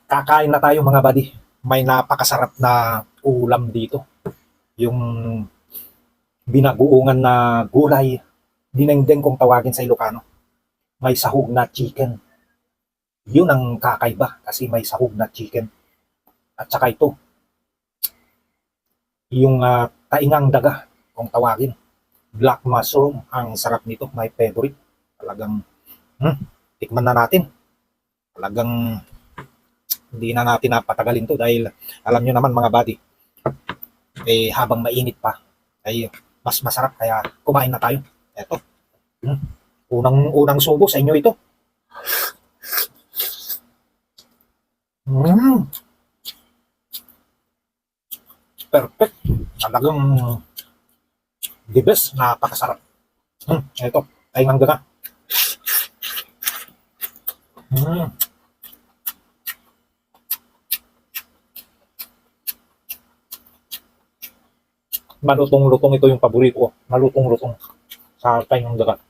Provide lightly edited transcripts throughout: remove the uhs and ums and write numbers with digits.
Kakain na tayo mga buddy. May napakasarap na ulam dito. Yung binagoongan na gulay, dinengdeng kung tawagin sa Ilocano. May sahog na chicken. Yun ang kakaiba kasi may sahog na chicken. At saka ito, yung taingang daga kung tawagin. Black mushroom, ang sarap nito. My favorite. Talagang, tikman na natin. Talagang hindi na natin napatagalin to dahil alam nyo naman mga buddy, habang mainit pa ay mas masarap kaya kumain na tayo. Eto, unang subo sa inyo ito. Perfect. Talagang the best, napakasarap. Eto, ay hanggang malutong-lutong ito yung paborito ko. Malutong-lutong sa taingang dagat.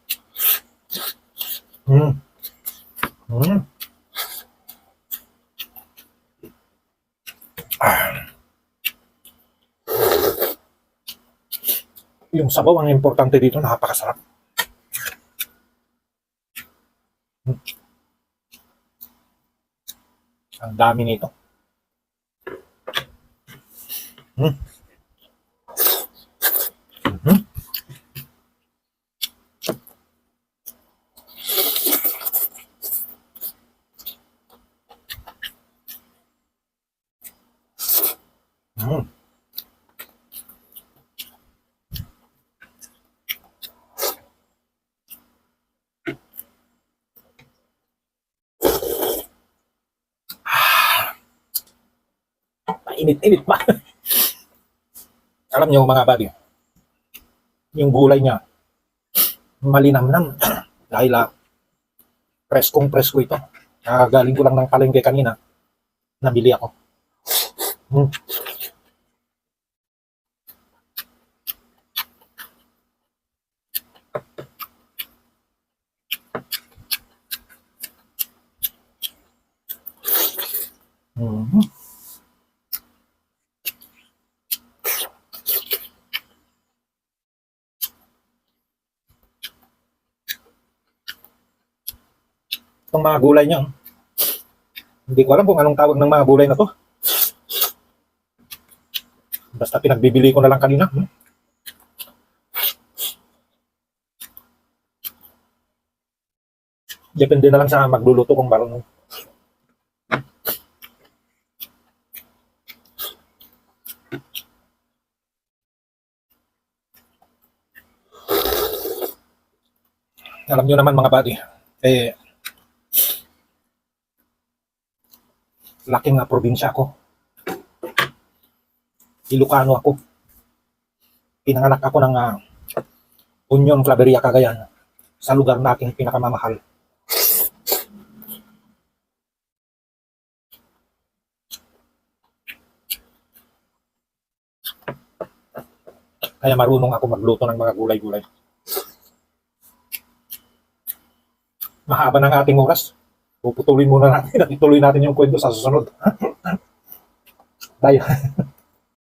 Yung sabaw ang importante dito, napakasarap. Ang dami nito. Init-init pa. Alam nyo mga buddy, yung gulay niya, malinamnam. Dahil preskong-presko ito. Galing ko lang ng palengke kanina. Nabili ako. Itong mga gulay niya, hindi ko alam kung anong tawag ng mga gulay na to. Basta pinagbibili ko na lang kanina. Depende na lang sa magluluto kung marunong. Alam nyo naman mga buddy, laking probinsya ako. Ilocano ako. Pinanganak ako ng Union Claveria, Cagayan, sa lugar nating pinakamamahal. Kaya marunong ako magluto ng mga gulay-gulay. Mahaba ng ating oras. Puputulin muna natin at ituloy natin yung kwento sa susunod. Tayo.